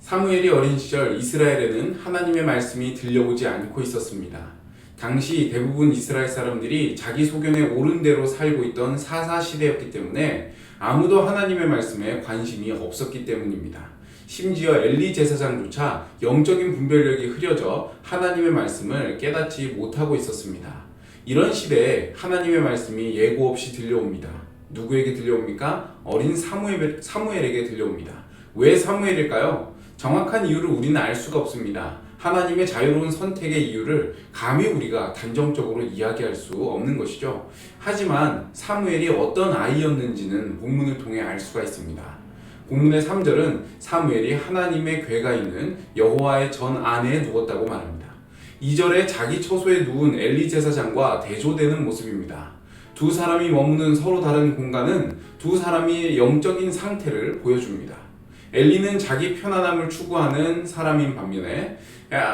사무엘이 어린 시절 이스라엘에는 하나님의 말씀이 들려오지 않고 있었습니다. 당시 대부분 이스라엘 사람들이 자기 소견에 옳은 대로 살고 있던 사사 시대였기 때문에 아무도 하나님의 말씀에 관심이 없었기 때문입니다. 심지어 엘리 제사장조차 영적인 분별력이 흐려져 하나님의 말씀을 깨닫지 못하고 있었습니다. 이런 시대에 하나님의 말씀이 예고 없이 들려옵니다. 누구에게 들려옵니까? 어린 사무엘에게 들려옵니다. 왜 사무엘일까요? 정확한 이유를 우리는 알 수가 없습니다. 하나님의 자유로운 선택의 이유를 감히 우리가 단정적으로 이야기할 수 없는 것이죠. 하지만 사무엘이 어떤 아이였는지는 본문을 통해 알 수가 있습니다. 본문의 3절은 사무엘이 하나님의 궤가 있는 여호와의 전 안에 누웠다고 말합니다. 2절에 자기 처소에 누운 엘리 제사장과 대조되는 모습입니다. 두 사람이 머무는 서로 다른 공간은 두 사람의 영적인 상태를 보여줍니다. 엘리는 자기 편안함을 추구하는 사람인 반면에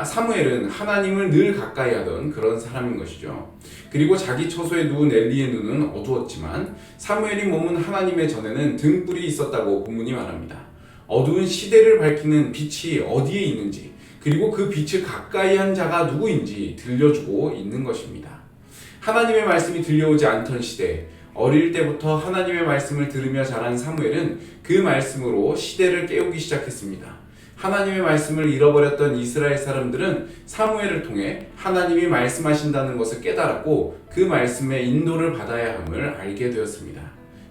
사무엘은 하나님을 늘 가까이 하던 그런 사람인 것이죠. 그리고 자기 처소에 누운 엘리의 눈은 어두웠지만 사무엘이 머문 하나님의 전에는 등불이 있었다고 본문이 말합니다. 어두운 시대를 밝히는 빛이 어디에 있는지, 그리고 그 빛을 가까이 한 자가 누구인지 들려주고 있는 것입니다. 하나님의 말씀이 들려오지 않던 시대, 어릴 때부터 하나님의 말씀을 들으며 자란 사무엘은 그 말씀으로 시대를 깨우기 시작했습니다. 하나님의 말씀을 잃어버렸던 이스라엘 사람들은 사무엘을 통해 하나님이 말씀하신다는 것을 깨달았고 그 말씀의 인도를 받아야 함을 알게 되었습니다.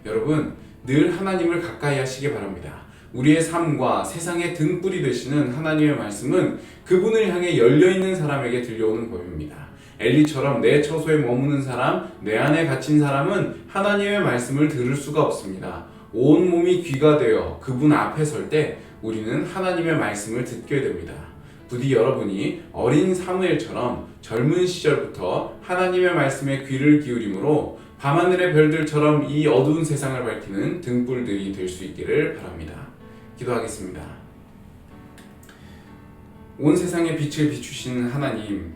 여러분, 늘 하나님을 가까이 하시기 바랍니다. 우리의 삶과 세상의 등불이 되시는 하나님의 말씀은 그분을 향해 열려있는 사람에게 들려오는 법입니다. 엘리처럼 내 처소에 머무는 사람, 내 안에 갇힌 사람은 하나님의 말씀을 들을 수가 없습니다. 온 몸이 귀가 되어 그분 앞에 설 때 우리는 하나님의 말씀을 듣게 됩니다. 부디 여러분이 어린 사무엘처럼 젊은 시절부터 하나님의 말씀에 귀를 기울임으로 밤하늘의 별들처럼 이 어두운 세상을 밝히는 등불들이 될 수 있기를 바랍니다. 기도하겠습니다. 온 세상에 빛을 비추시는 하나님,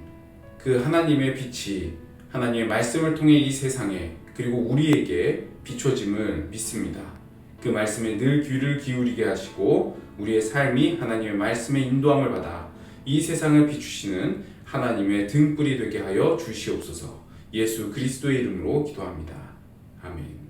그 하나님의 빛이 하나님의 말씀을 통해 이 세상에 그리고 우리에게 비춰짐을 믿습니다. 그 말씀에 늘 귀를 기울이게 하시고 우리의 삶이 하나님의 말씀의 인도함을 받아 이 세상을 비추시는 하나님의 등불이 되게 하여 주시옵소서. 예수 그리스도의 이름으로 기도합니다. 아멘.